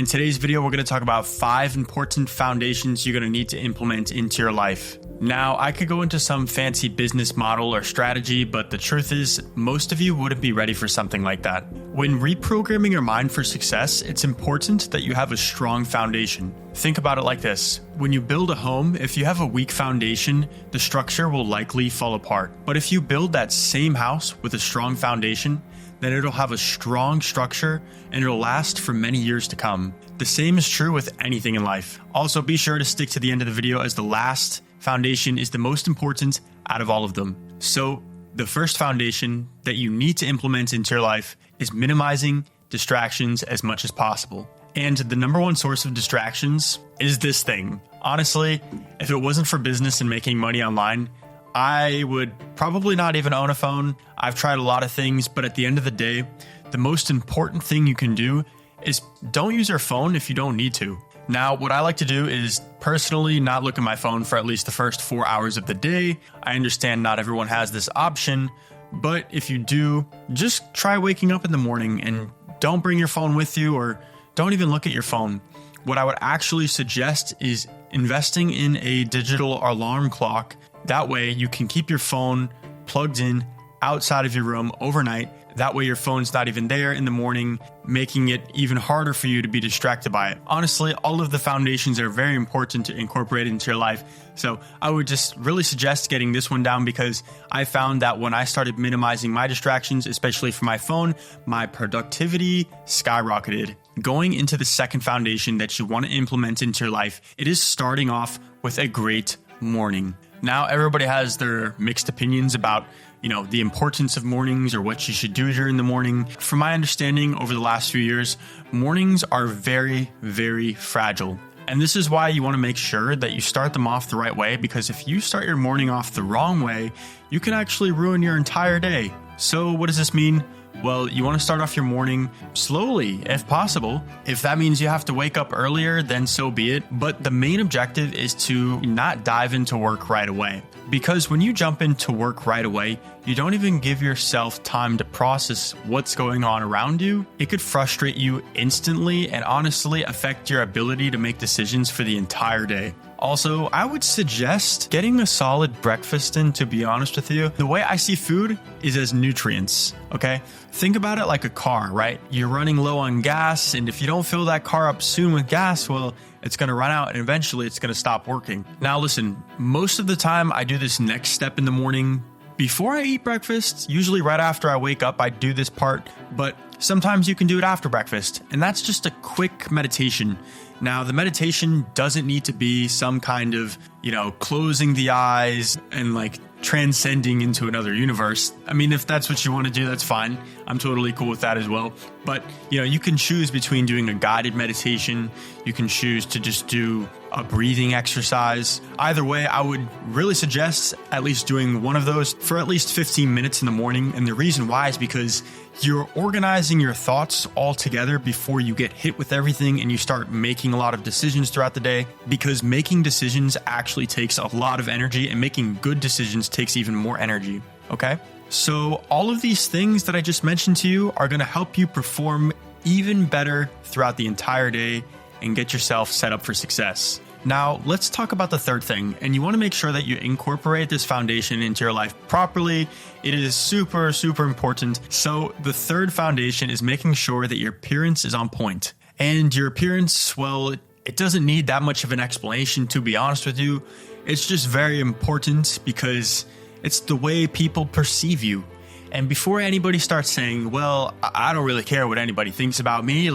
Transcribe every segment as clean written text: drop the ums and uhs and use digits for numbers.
In today's video, we're going to talk about 5 important foundations you're going to need to implement into your life. Now, I could go into some fancy business model or strategy, but the truth is, most of you wouldn't be ready for something like that. When reprogramming your mind for success, it's important that you have a strong foundation. Think about it like this. When you build a home, if you have a weak foundation, the structure will likely fall apart. But if you build that same house with a strong foundation, then it'll have a strong structure and it'll last for many years to come. The same is true with anything in life. Also, be sure to stick to the end of the video as the last foundation is the most important out of all of them. So, the first foundation that you need to implement into your life is minimizing distractions as much as possible. And the number one source of distractions is this thing. Honestly, if it wasn't for business and making money online, I would probably not even own a phone. I've tried a lot of things, but at the end of the day, the most important thing you can do is don't use your phone if you don't need to. Now, what I like to do is personally not look at my phone for at least the first 4 hours of the day. I understand not everyone has this option, but if you do, just try waking up in the morning and don't bring your phone with you or don't even look at your phone. What I would actually suggest is investing in a digital alarm clock. That way you can keep your phone plugged in outside of your room overnight. That way your phone's not even there in the morning, making it even harder for you to be distracted by it. Honestly, all of the foundations are very important to incorporate into your life. So I would just really suggest getting this one down because I found that when I started minimizing my distractions, especially for my phone, my productivity skyrocketed. Going into the second foundation that you want to implement into your life, it is starting off with a great morning. Now, everybody has their mixed opinions about, the importance of mornings or what you should do during the morning. From my understanding over the last few years, mornings are very, very fragile. And this is why you want to make sure that you start them off the right way, because if you start your morning off the wrong way, you can actually ruin your entire day. So what does this mean? Well, you want to start off your morning slowly, if possible. If that means you have to wake up earlier, then so be it. But the main objective is to not dive into work right away. Because when you jump into work right away, you don't even give yourself time to process what's going on around you. It could frustrate you instantly and honestly affect your ability to make decisions for the entire day. Also, I would suggest getting a solid breakfast in, to be honest with you. The way I see food is as nutrients, okay? Think about it like a car, right? You're running low on gas, and if you don't fill that car up soon with gas, well, it's going to run out and eventually it's going to stop working. Now listen, most of the time I do this next step in the morning before I eat breakfast. Usually right after I wake up, I do this part, but sometimes you can do it after breakfast, and that's just a quick meditation. Now, the meditation doesn't need to be some kind of, closing the eyes and transcending into another universe. I mean, if that's what you want to do, that's fine. I'm totally cool with that as well. But, you can choose between doing a guided meditation. You can choose to just do a breathing exercise. Either way, I would really suggest at least doing one of those for at least 15 minutes in the morning. And the reason why is because you're organizing your thoughts all together before you get hit with everything and you start making a lot of decisions throughout the day, because making decisions actually takes a lot of energy and making good decisions takes even more energy. Okay? So all of these things that I just mentioned to you are going to help you perform even better throughout the entire day and get yourself set up for success. Now, let's talk about the third thing, and you want to make sure that you incorporate this foundation into your life properly. It is super, super important. So the third foundation is making sure that your appearance is on point. And your appearance, well, it doesn't need that much of an explanation, to be honest with you. It's just very important because it's the way people perceive you. And before anybody starts saying, well, I don't really care what anybody thinks about me,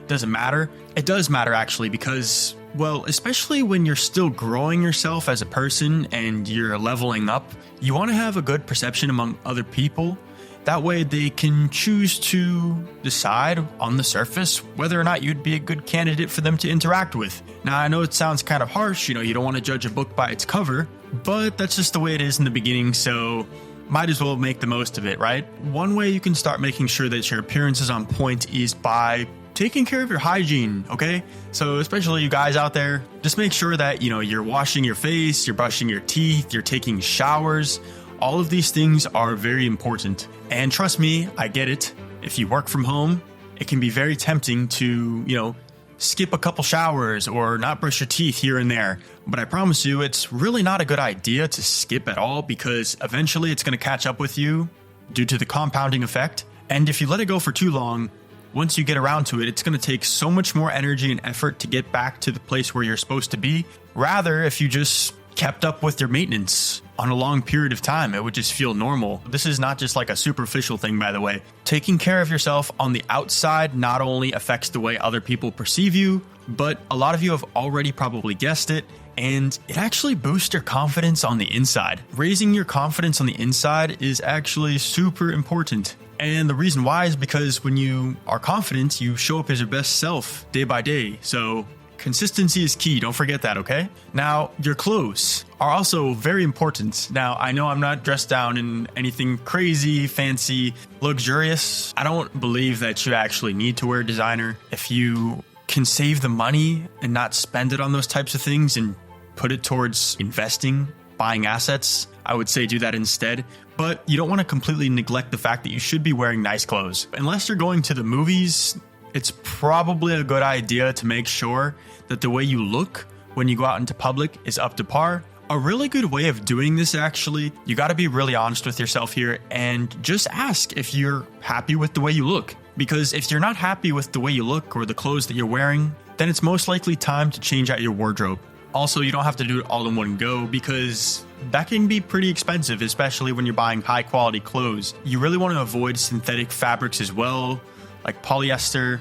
doesn't matter. It does matter actually, because, well, especially when you're still growing yourself as a person and you're leveling up, you want to have a good perception among other people. That way they can choose to decide on the surface whether or not you'd be a good candidate for them to interact with. Now, I know it sounds kind of harsh, you don't want to judge a book by its cover, but that's just the way it is in the beginning, so might as well make the most of it, right? One way you can start making sure that your appearance is on point is by taking care of your hygiene, okay? So especially you guys out there, just make sure that, you're washing your face, you're brushing your teeth, you're taking showers. All of these things are very important. And trust me, I get it. If you work from home, it can be very tempting to, skip a couple showers or not brush your teeth here and there. But I promise you, it's really not a good idea to skip at all because eventually it's going to catch up with you due to the compounding effect. And if you let it go for too long, once you get around to it, it's going to take so much more energy and effort to get back to the place where you're supposed to be. Rather, if you just kept up with your maintenance on a long period of time, it would just feel normal. This is not just like a superficial thing, by the way. Taking care of yourself on the outside not only affects the way other people perceive you, but a lot of you have already probably guessed it, and it actually boosts your confidence on the inside. Raising your confidence on the inside is actually super important. And the reason why is because when you are confident, you show up as your best self day by day. So consistency is key. Don't forget that, okay? Now, your clothes are also very important. Now, I know I'm not dressed down in anything crazy, fancy, luxurious. I don't believe that you actually need to wear designer. If you can save the money and not spend it on those types of things and put it towards investing, buying assets, I would say do that instead. But you don't want to completely neglect the fact that you should be wearing nice clothes. Unless you're going to the movies, it's probably a good idea to make sure that the way you look when you go out into public is up to par. A really good way of doing this, actually, you got to be really honest with yourself here and just ask if you're happy with the way you look. Because if you're not happy with the way you look or the clothes that you're wearing, then it's most likely time to change out your wardrobe. Also, you don't have to do it all in one go because that can be pretty expensive, especially when you're buying high quality clothes. You really want to avoid synthetic fabrics as well, like polyester,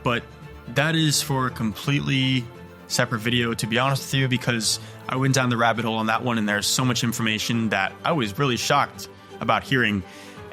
but that is for a completely separate video, to be honest with you, because I went down the rabbit hole on that one and there's so much information that I was really shocked about hearing.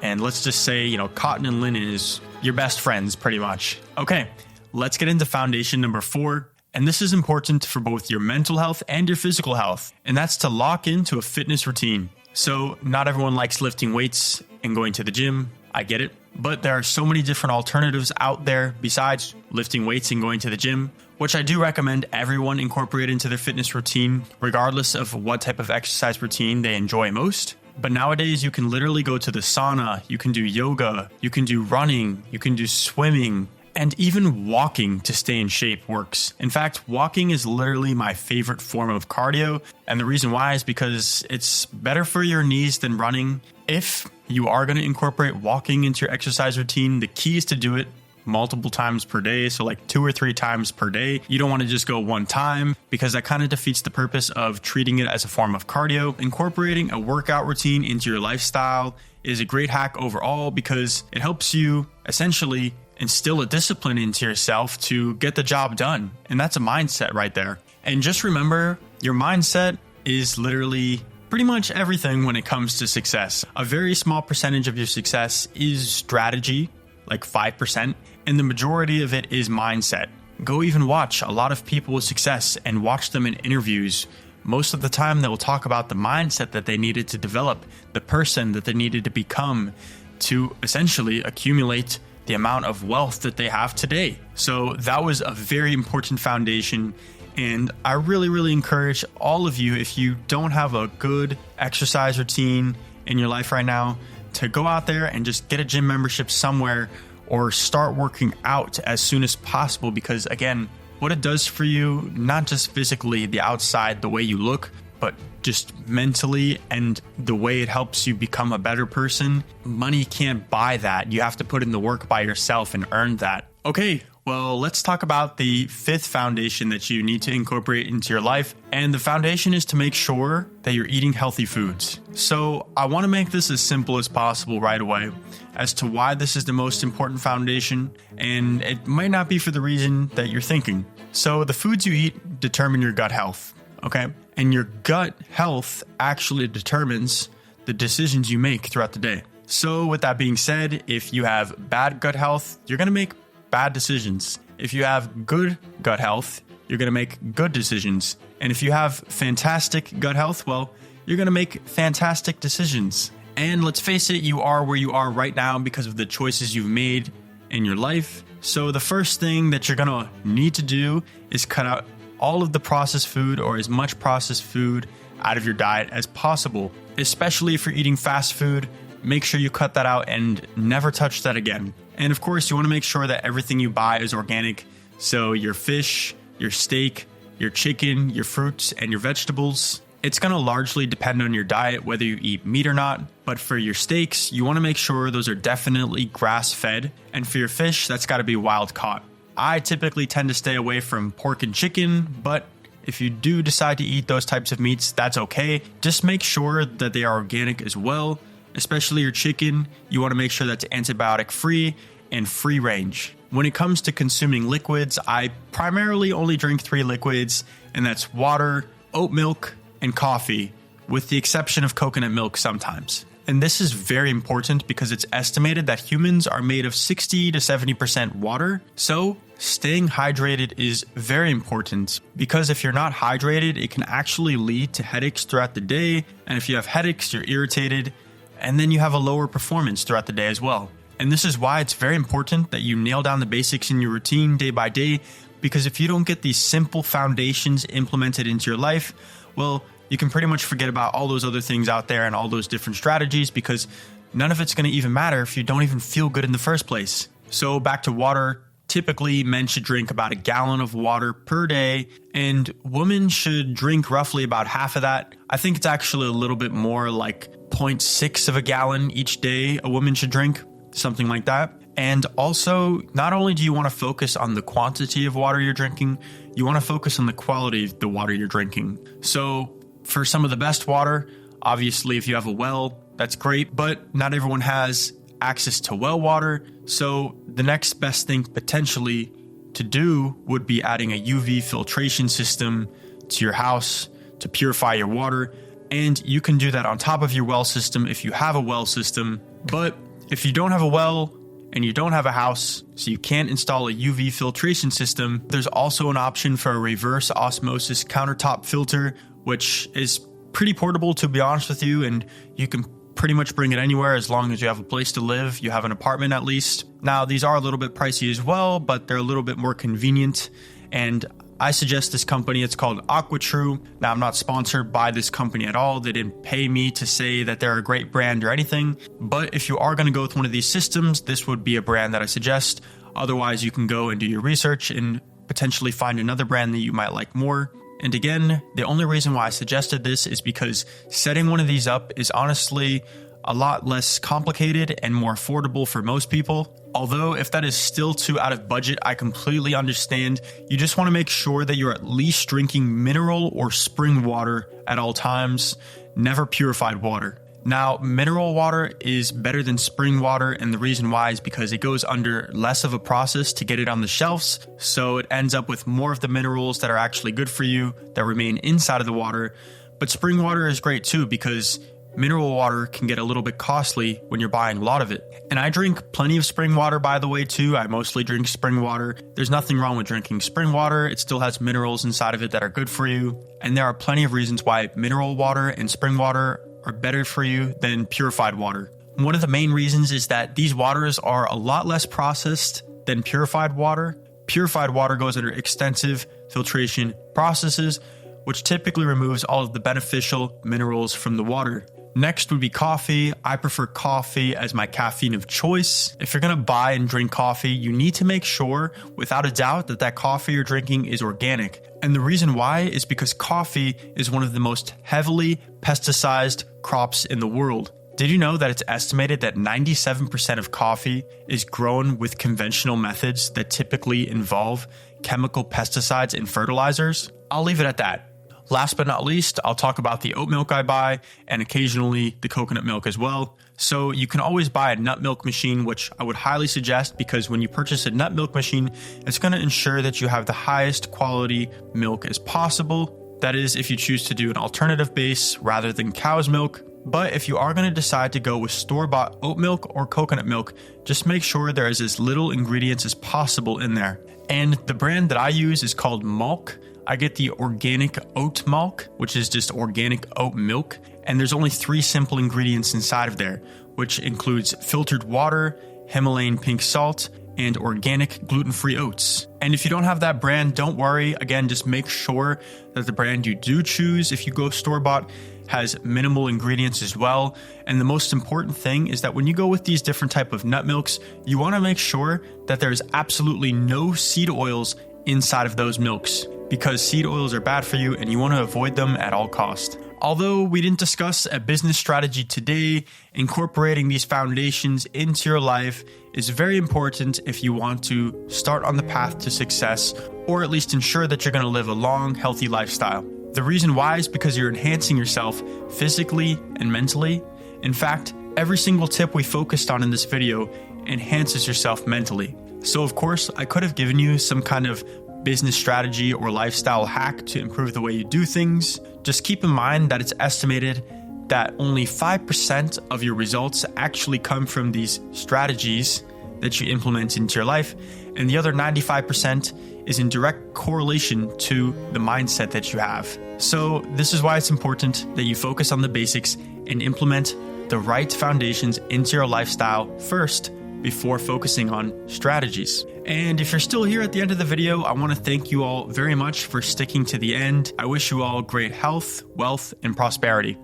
And let's just say, cotton and linen is your best friends pretty much. Okay, let's get into foundation number 4. And this is important for both your mental health and your physical health, and that's to lock into a fitness routine. So not everyone likes lifting weights and going to the gym. I get it. But there are so many different alternatives out there besides lifting weights and going to the gym, which I do recommend everyone incorporate into their fitness routine, regardless of what type of exercise routine they enjoy most. But nowadays, you can literally go to the sauna, you can do yoga, you can do running, you can do swimming, and even walking to stay in shape works. In fact, walking is literally my favorite form of cardio. And the reason why is because it's better for your knees than running. If you are going to incorporate walking into your exercise routine, the key is to do it multiple times per day. So like 2 or 3 times per day. You don't want to just go one time because that kind of defeats the purpose of treating it as a form of cardio. Incorporating a workout routine into your lifestyle is a great hack overall because it helps you essentially instill a discipline into yourself to get the job done. And that's a mindset right there. And just remember, your mindset is literally pretty much everything when it comes to success. A very small percentage of your success is strategy, like 5%, and the majority of it is mindset. Go even watch a lot of people with success and watch them in interviews. Most of the time, they will talk about the mindset that they needed to develop, the person that they needed to become to essentially accumulate the amount of wealth that they have today. So that was a very important foundation. And I really, really encourage all of you, if you don't have a good exercise routine in your life right now, to go out there and just get a gym membership somewhere or start working out as soon as possible. Because again, what it does for you, not just physically, the outside, the way you look, but just mentally and the way it helps you become a better person. Money can't buy that. You have to put in the work by yourself and earn that. Okay, well, let's talk about the 5th foundation that you need to incorporate into your life. And the foundation is to make sure that you're eating healthy foods. So I want to make this as simple as possible right away as to why this is the most important foundation. And it might not be for the reason that you're thinking. So the foods you eat determine your gut health. Okay. And your gut health actually determines the decisions you make throughout the day. So with that being said, if you have bad gut health, you're going to make bad decisions. If you have good gut health, you're going to make good decisions. And if you have fantastic gut health, well, you're going to make fantastic decisions. And let's face it, you are where you are right now because of the choices you've made in your life. So the first thing that you're going to need to do is cut out all of the processed food or as much processed food out of your diet as possible. Especially if you're eating fast food, make sure you cut that out and never touch that again. And of course, you want to make sure that everything you buy is organic. So your fish, your steak, your chicken, your fruits, and your vegetables. It's going to largely depend on your diet whether you eat meat or not, but for your steaks, you want to make sure those are definitely grass-fed, and for your fish, that's got to be wild-caught. I typically tend to stay away from pork and chicken, but if you do decide to eat those types of meats, that's okay. Just make sure that they are organic as well, especially your chicken. You want to make sure that's antibiotic-free and free range. When it comes to consuming liquids, I primarily only drink 3 liquids, and that's water, oat milk, and coffee, with the exception of coconut milk sometimes. And this is very important because it's estimated that humans are made of 60 to 70% water. So staying hydrated is very important because if you're not hydrated, it can actually lead to headaches throughout the day. And if you have headaches, you're irritated, and then you have a lower performance throughout the day as well. And this is why it's very important that you nail down the basics in your routine day by day, because if you don't get these simple foundations implemented into your life, well, you can pretty much forget about all those other things out there and all those different strategies because none of it's going to even matter if you don't even feel good in the first place. So back to water. Typically, men should drink about 1 gallon of water per day, and women should drink roughly about half of that. I think it's actually a little bit more like 0.6 of a gallon each day a woman should drink, something like that. And also, not only do you want to focus on the quantity of water you're drinking, you want to focus on the quality of the water you're drinking. So for some of the best water, obviously if you have a well, that's great, but not everyone has access to well water. So the next best thing potentially to do would be adding a UV filtration system to your house to purify your water. And you can do that on top of your well system if you have a well system. But if you don't have a well and you don't have a house, so you can't install a UV filtration system, there's also an option for a reverse osmosis countertop filter, which is pretty portable, to be honest with you, and you can pretty much bring it anywhere as long as you have a place to live, you have an apartment at least. Now, these are a little bit pricey as well, but they're a little bit more convenient, and I suggest this company. It's called AquaTrue. Now, I'm not sponsored by this company at all. They didn't pay me to say that they're a great brand or anything, but if you are going to go with one of these systems, this would be a brand that I suggest. Otherwise, you can go and do your research and potentially find another brand that you might like more. And again, the only reason why I suggested this is because setting one of these up is honestly a lot less complicated and more affordable for most people. Although if that is still too out of budget, I completely understand. You just want to make sure that you're at least drinking mineral or spring water at all times, never purified water. Now, mineral water is better than spring water, and the reason why is because it goes under less of a process to get it on the shelves, so it ends up with more of the minerals that are actually good for you that remain inside of the water. But spring water is great too because mineral water can get a little bit costly when you're buying a lot of it. And I drink plenty of spring water, by the way, too. I mostly drink spring water. There's nothing wrong with drinking spring water. It still has minerals inside of it that are good for you. And there are plenty of reasons why mineral water and spring water are better for you than purified water. One of the main reasons is that these waters are a lot less processed than purified water. Purified water goes under extensive filtration processes, which typically removes all of the beneficial minerals from the water. Next would be coffee. I prefer coffee as my caffeine of choice. If you're going to buy and drink coffee, you need to make sure, without a doubt, that coffee you're drinking is organic. And the reason why is because coffee is one of the most heavily pesticided crops in the world. Did you know that it's estimated that 97% of coffee is grown with conventional methods that typically involve chemical pesticides and fertilizers? I'll leave it at that. Last but not least, I'll talk about the oat milk I buy and occasionally the coconut milk as well. So you can always buy a nut milk machine, which I would highly suggest because when you purchase a nut milk machine, it's going to ensure that you have the highest quality milk as possible. That is, if you choose to do an alternative base rather than cow's milk. But if you are going to decide to go with store-bought oat milk or coconut milk, just make sure there is as little ingredients as possible in there. And the brand that I use is called Malk. I get the organic oat milk, which is just organic oat milk. And there's only 3 simple ingredients inside of there, which includes filtered water, Himalayan pink salt, and organic gluten-free oats. And if you don't have that brand, don't worry. Again, just make sure that the brand you do choose, if you go store-bought, has minimal ingredients as well. And the most important thing is that when you go with these different type of nut milks, you want to make sure that there's absolutely no seed oils inside of those milks, because seed oils are bad for you and you want to avoid them at all costs. Although we didn't discuss a business strategy today, incorporating these foundations into your life is very important if you want to start on the path to success, or at least ensure that you're going to live a long, healthy lifestyle. The reason why is because you're enhancing yourself physically and mentally. In fact, every single tip we focused on in this video enhances yourself mentally. So of course, I could have given you some kind of business strategy or lifestyle hack to improve the way you do things. Just keep in mind that it's estimated that only 5% of your results actually come from these strategies that you implement into your life, and the other 95% is in direct correlation to the mindset that you have. So this is why it's important that you focus on the basics and implement the right foundations into your lifestyle first before focusing on strategies. And if you're still here at the end of the video, I want to thank you all very much for sticking to the end. I wish you all great health, wealth, and prosperity.